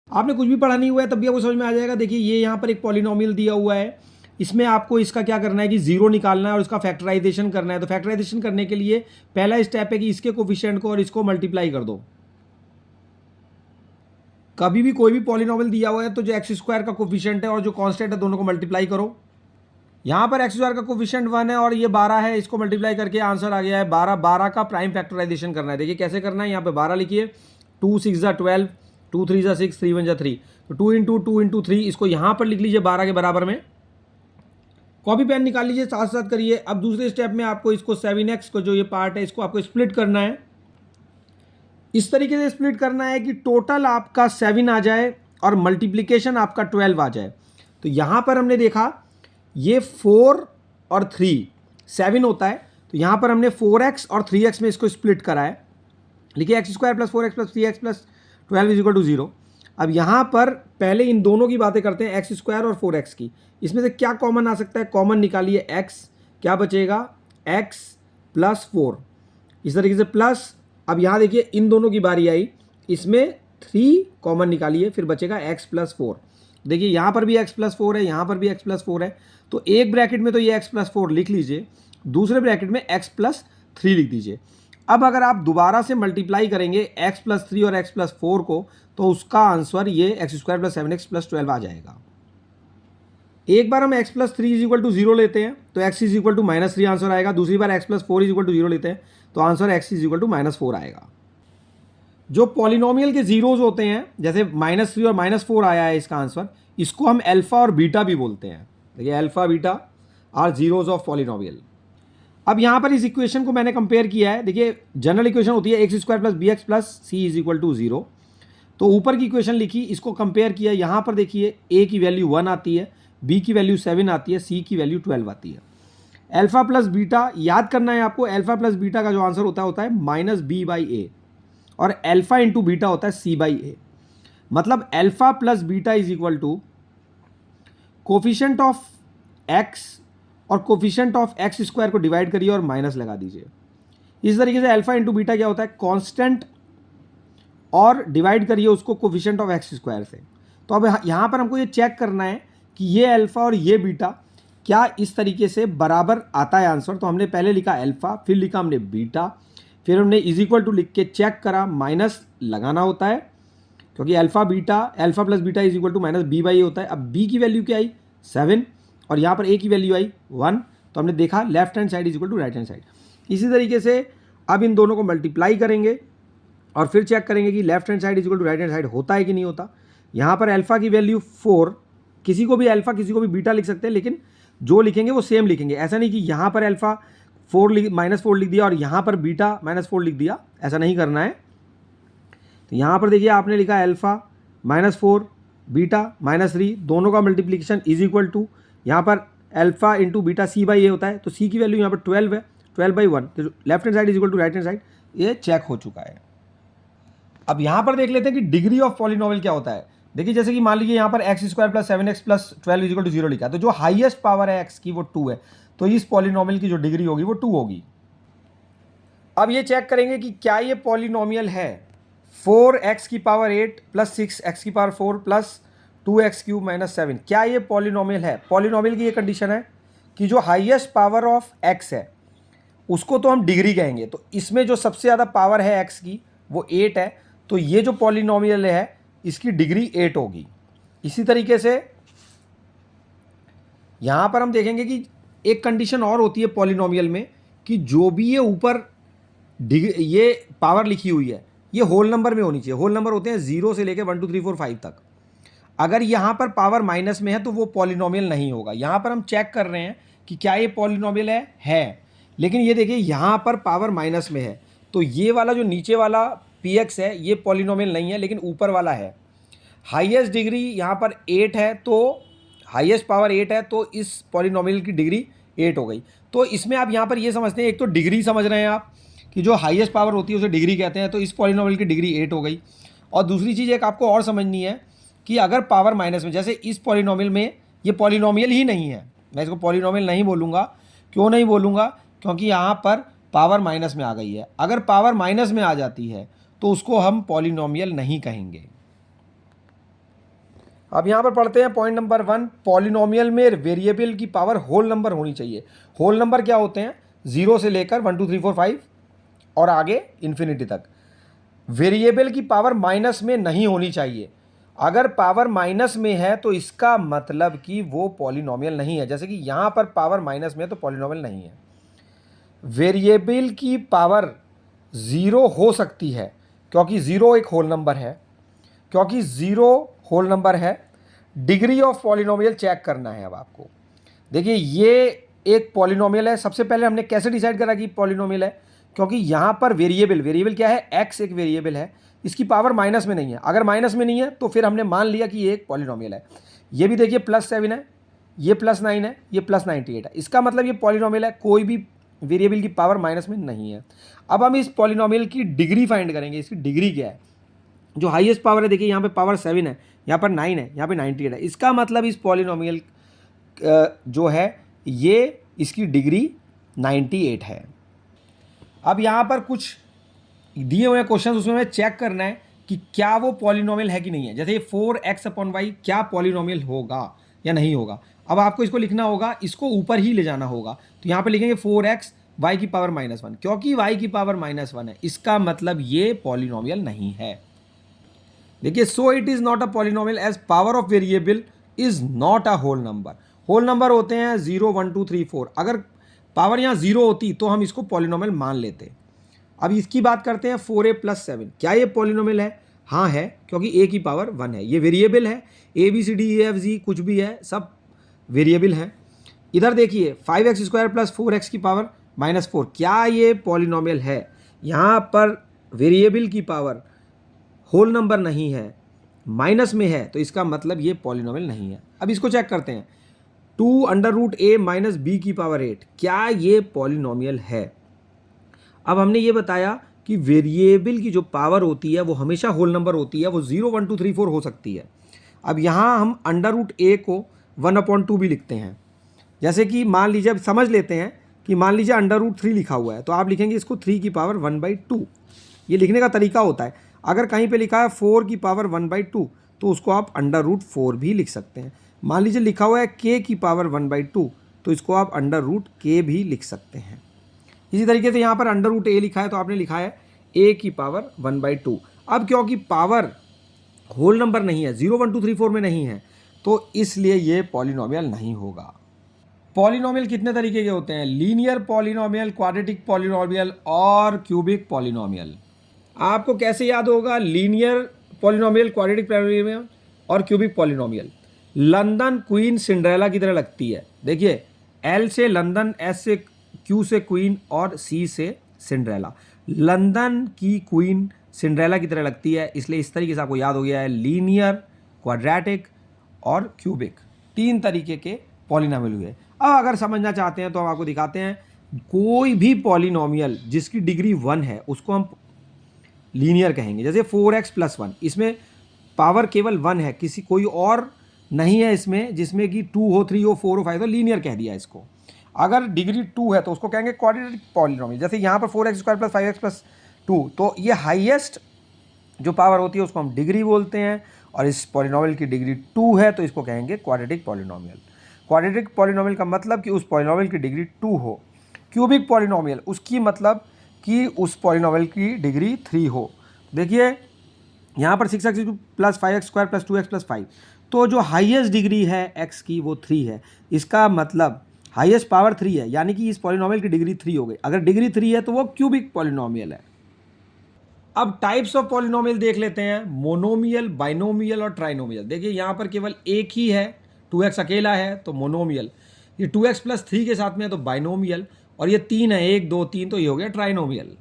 आपने कुछ भी पढ़ा नहीं हुआ है तब भी आपको समझ में आ जाएगा। देखिए ये यहाँ पर एक पॉलिनोमियल दिया हुआ है, इसमें आपको इसका क्या करना है कि जीरो निकालना है और इसका फैक्टराइजेशन करना है। तो फैक्टराइजेशन करने के लिए पहला स्टेप है कि इसके कोफिशिएंट को और इसको मल्टीप्लाई कर दो। कभी भी कोई भी पॉलिनोमियल दिया हुआ है तो जो एक्स स्क्वायर का कोफिशिएंट है और जो कांस्टेंट है दोनों को मल्टीप्लाई करो। यहाँ पर एक्स स्क्वायर का कोफिशिएंट 1 है और ये 12 है, इसको मल्टीप्लाई करके आंसर आ गया है 12। 12 का प्राइम फैक्टराइजेशन करना है। देखिए कैसे करना है, यहाँ पे 12 लिखिए, 2 6 ज़ा 12, 2 3 ज़ा 6, 3 1 ज़ा 3, तो 2 इंटू 2 इंटू 3, इसको यहाँ पर लिख लीजिए 12 के बराबर में। कॉपी पेन निकाल लीजिए, साथ साथ करिए। अब दूसरे स्टेप में आपको इसको 7x को जो ये पार्ट है इसको आपको स्प्लिट करना है। इस तरीके से स्प्लिट करना है कि टोटल आपका 7 आ जाए और मल्टीप्लिकेशन आपका 12 आ जाए। तो यहाँ पर हमने देखा ये 4 और 3 7 होता है, तो यहाँ पर हमने 4x और 3x में इसको स्प्लिट करा है। लिखिए x square plus 4x plus 3x plus 12 is equal to 0। अब यहाँ पर पहले इन दोनों की बातें करते हैं, एक्स स्क्वायर और 4x की। इसमें से क्या कॉमन आ सकता है, कॉमन निकालिए x, क्या बचेगा x प्लस 4, इस तरीके से प्लस। अब यहाँ देखिए इन दोनों की बारी आई, इसमें 3 कॉमन निकालिए, फिर बचेगा x प्लस 4। देखिए यहाँ पर भी x प्लस 4 है, यहाँ पर भी x प्लस 4 है, तो एक ब्रैकेट में तो ये x प्लस 4 लिख लीजिए, दूसरे ब्रैकेट में x प्लस 3 लिख दीजिए। अब अगर आप दोबारा से मल्टीप्लाई करेंगे x प्लस 3 और x प्लस 4 को, तो उसका आंसर ये x square plus 7x plus 12 आ जाएगा। एक बार हम x plus 3 is equal to 0 लेते हैं तो x is equal to -3 answer आएगा। दूसरी बार x plus 4 is equal to 0 लेते हैं तो answer x is equal to -4 आएगा। जो पॉलिनोमियल के जीरोज होते हैं, जैसे -3 और -4 आया है इसका आंसर, इसको हम अल्फा और बीटा भी बोलते हैं। देखिए alpha beta are zeros of polynomial. अब यहाँ पर इस इक्वेशन को मैंने कंपेयर किया है। देखिए जनरल इक्वेशन होती है x square plus b x plus c is equal to 0। तो ऊपर की इक्वेशन लिखी, इसको कंपेयर किया। यहाँ पर देखिए a की वैल्यू 1 आती है, b की वैल्यू 7 आती है, c की वैल्यू 12 आती है। अल्फा प्लस बीटा याद करना है आपको, अल्फा प्लस बीटा का जो आंसर होता है -b/a, और अल्फा इंटू बीटा होता है c/a। मतलब alpha plus beta is equal to coefficient of x और कोफिशिएंट ऑफ एक्स स्क्वायर को डिवाइड करिए और माइनस लगा दीजिए। इस तरीके से अल्फा इंटू बीटा क्या होता है, कांस्टेंट, और डिवाइड करिए उसको कोफिशिएंट ऑफ एक्स स्क्वायर से। तो अब यहाँ पर हमको ये चेक करना है कि ये अल्फा और ये बीटा क्या इस तरीके से बराबर आता है आंसर। तो हमने पहले लिखा अल्फा, फिर लिखा हमने बीटा, फिर हमने इज इक्वल टू लिख के चेक करा, माइनस लगाना होता है क्योंकि alpha plus beta is equal to -b/a होता है। अब b की वैल्यू क्या आई 7 और यहाँ पर a की वैल्यू आई 1, तो हमने देखा left hand side is equal to right hand side. इसी तरीके से अब इन दोनों को मल्टीप्लाई करेंगे और फिर चेक करेंगे कि left hand side is equal to right hand side होता है कि नहीं होता। यहाँ पर अल्फा की वैल्यू 4, किसी को भी अल्फा किसी को भी बीटा लिख सकते हैं, लेकिन जो लिखेंगे वो सेम लिखेंगे। ऐसा नहीं कि यहाँ पर अल्फा -4 लिख दिया और यहाँ पर बीटा -4 लिख दिया, ऐसा नहीं करना है। तो यहाँ पर देखिए आपने लिखा अल्फा -4 बीटा -3, दोनों का मल्टीप्लिकेशन इज इक्वल टू, यहाँ पर अल्फा इंटू बीटा c/a होता है, तो c की वैल्यू यहाँ पर 12 है, 12/1, तो left hand side is equal to right hand side, ये चेक हो चुका है। अब यहाँ पर देख लेते हैं कि डिग्री ऑफ पॉलिनोमियल क्या होता है। देखिए जैसे कि मान लीजिए यहाँ पर x square plus 7x plus 12 is equal to 0 लिखा है, तो जो हाईएस्ट पावर है x की वो 2 है, तो इस पॉलिनोमियल की जो डिग्री होगी वो 2 होगी। अब ये चेक करेंगे कि क्या ये पॉलिनोमियल है 4x की पावर 8 प्लस 6x की पावर 4 प्लस 2x³ माइनस 7, क्या ये पॉलिनोमियल है। पॉलिनोमियल की ये कंडीशन है कि जो हाईएस्ट पावर ऑफ x है उसको तो हम डिग्री कहेंगे, तो इसमें जो सबसे ज़्यादा पावर है x की वो 8 है, तो ये जो पॉलिनोमियल है इसकी डिग्री 8 होगी। इसी तरीके से यहाँ पर हम देखेंगे कि एक कंडीशन और होती है पॉलिनोमियल में कि जो भी ये ऊपर ये पावर लिखी हुई है ये होल नंबर में होनी चाहिए। होल नंबर होते हैं 0 से लेकर 1 2 3 4 5 तक। अगर यहाँ पर पावर माइनस में है तो वो पॉलिनोमियल नहीं होगा। यहाँ पर हम चेक कर रहे हैं कि क्या ये पॉलिनोमियल है, लेकिन ये देखिए यहाँ पर पावर माइनस में है, तो ये वाला जो नीचे वाला px है ये पॉलिनोमियल नहीं है, लेकिन ऊपर वाला है। हाईएस्ट डिग्री यहाँ पर 8 है, तो हाईएस्ट पावर 8 है, तो इस पॉलिनोमियल की डिग्री 8 हो गई। तो इसमें आप यहाँ पर ये समझते हैं, एक तो डिग्री समझ रहे हैं आप कि जो हाईएस्ट पावर होती है उसे डिग्री कहते हैं, तो इस पॉलिनोमियल की डिग्री 8 हो गई। और दूसरी चीज़ एक आपको और समझनी है कि अगर पावर माइनस में, जैसे इस पॉलिनोमियल में ये पॉलिनोमियल ही नहीं है, मैं इसको पॉलिनोमियल नहीं बोलूँगा। क्यों नहीं बोलूँगा, क्योंकि यहाँ पर पावर माइनस में आ गई है। अगर पावर माइनस में आ जाती है तो उसको हम पॉलिनोमियल नहीं कहेंगे। अब यहाँ पर पढ़ते हैं पॉइंट नंबर 1, पॉलिनोमियल में वेरिएबल की पावर होल नंबर होनी चाहिए। होल नंबर क्या होते हैं? 0 से लेकर 1 2 3 4 5 और आगे इन्फिनिटी तक। वेरिएबल की पावर माइनस में नहीं होनी चाहिए। अगर पावर माइनस में है तो इसका मतलब कि वो पॉलिनोमियल नहीं है। जैसे कि यहाँ पर पावर माइनस में है तो पॉलिनोमियल नहीं है। वेरिएबल की पावर 0 हो सकती है क्योंकि 0 एक होल नंबर है। क्योंकि 0 होल नंबर है, डिग्री ऑफ पॉलिनोमियल चेक करना है। अब आपको देखिए ये एक पॉलिनोमियल है। सबसे पहले हमने कैसे डिसाइड करा कि पॉलिनोमियल है? क्योंकि यहाँ पर वेरिएबल क्या है? x एक वेरिएबल है, इसकी पावर माइनस में नहीं है। अगर माइनस में नहीं है तो फिर हमने मान लिया कि ये एक पॉलिनोमियल है। ये भी देखिए +7 है, ये +9 है, ये +98 है। इसका मतलब ये पॉलिनोमियल है, कोई भी वेरिएबल की पावर माइनस में नहीं है। अब हम इस पॉलिनोमियल की डिग्री फाइंड करेंगे। इसकी डिग्री क्या है? जो हाईएस्ट पावर है, देखिए यहाँ पे पावर 7 है, यहाँ पर 9 है, यहाँ पे 98 है। इसका मतलब इस पॉलिनोमियल जो है ये इसकी डिग्री 98 है। अब यहाँ पर कुछ दिए हुए क्वेश्चन, उसमें हमें चेक करना है कि क्या वो पॉलिनोमियल है कि नहीं है। जैसे ये 4x/y क्या पॉलिनोमियल होगा या नहीं होगा। अब आपको इसको लिखना होगा, इसको ऊपर ही ले जाना होगा। तो यहाँ पे लिखेंगे 4x y की पावर -1, क्योंकि y की पावर -1 है, इसका मतलब ये पॉलिनोमियल नहीं है। देखिए, so it is not a polynomial as power of variable is not a whole number. Whole number होते हैं 0 1 2 3 4। अगर पावर यहाँ 0 होती तो हम इसको पॉलिनोमियल मान लेते। अब इसकी बात करते हैं 4a + 7, क्या ये पॉलिनोमियल है? हाँ है, क्योंकि a की पावर 1 है। ये वेरिएबल है, a b c d e f g कुछ भी है, सब वेरिएबल हैं। इधर देखिए 5x² + 4x की पावर -4, क्या ये पॉलिनोमियल है? यहाँ पर वेरिएबल की पावर होल नंबर नहीं है, माइनस में है, तो इसका मतलब ये पॉलिनोमियल नहीं है। अब इसको चेक करते हैं, 2√a - b की पावर 8, क्या ये पॉलिनोमियल है? अब हमने ये बताया कि वेरिएबल की जो पावर होती है वो हमेशा होल नंबर होती है, वो 0 1 2 3 4 हो सकती है। अब यहाँ हम √a को 1/2 भी लिखते हैं। जैसे कि मान लीजिए, अब समझ लेते हैं कि मान लीजिए √3 लिखा हुआ है, तो आप लिखेंगे इसको 3 की पावर 1/2। ये लिखने का तरीका होता है। अगर कहीं पे लिखा है 4 की पावर 1/2 तो उसको आप √4 भी लिख सकते हैं। मान लीजिए लिखा हुआ है k की पावर 1/2 तो इसको आप √k भी लिख सकते हैं। इसी तरीके से यहाँ पर √a लिखा है तो आपने लिखा है a की पावर 1/2। अब क्योंकि पावर होल नंबर नहीं है, 0 1 2 3 4 में नहीं है, तो इसलिए ये पॉलिनोमियल नहीं होगा। पॉलिनोमियल कितने तरीके के होते हैं? लीनियर पॉलिनोमियल, क्वाड्रेटिक पॉलिनोमियल और क्यूबिक पॉलिनोमियल। आपको कैसे याद होगा? लीनियर पॉलिनोमियल, क्वाड्रेटिक पॉलिनोमियल और cubic polynomial. London queen Cinderella की तरह लगती है। देखिए, L से लंदन, S से Q से क्वीन और C से सिंड्रेला। लंदन की क्वीन सिंड्रेला की तरह लगती है, इसलिए इस तरीके से आपको याद हो गया है लीनियर, क्वाड्रेटिक और क्यूबिक, 3 तरीके के पॉलिनोमियल हुए। अब अगर समझना चाहते हैं तो हम आपको दिखाते हैं, कोई भी पॉलिनोमियल जिसकी डिग्री 1 है उसको हम लीनियर कहेंगे। जैसे 4x + 1, इसमें पावर केवल 1 है, किसी कोई और नहीं है इसमें, जिसमें कि 2 हो, 3 हो, 4 हो, 5 हो, लीनियर कह दिया इसको। अगर डिग्री 2 है तो उसको कहेंगे क्वाड्रेटिक पॉलिनोमियल। जैसे यहाँ पर 4x² + 5x + 2, तो ये हाईएस्ट जो पावर होती है उसको हम डिग्री बोलते हैं, और इस पॉलिनोमियल की डिग्री 2 है तो इसको कहेंगे क्वाड्रेटिक पॉलिनोमियल। क्वाड्रेटिक पॉलिनोमियल का मतलब कि उस पॉलिनोमियल की डिग्री 2 हो। क्यूबिक पॉलिनोमियल, उसकी मतलब कि उस पॉलिनोमियल की डिग्री 3 हो। देखिए यहाँ पर 6x + 5x² + 2x + 5, तो जो हाईएस्ट डिग्री है x की वो 3 है। इसका मतलब हाईएस्ट पावर 3 है, यानी कि इस पॉलिनोमियल की डिग्री 3 हो गई। अगर डिग्री 3 है तो वो क्यूबिक पॉलिनोमियल है। अब टाइप्स ऑफ पॉलिनोमियल देख लेते हैं, मोनोमियल, बाइनोमियल और ट्राइनोमियल। देखिए यहाँ पर केवल एक ही है, 2x अकेला है तो मोनोमियल, ये 2x + 3 के साथ में है तो बाइनोमियल, और ये 3 है, 1 2 3, तो ये हो गया ट्राइनोमियल।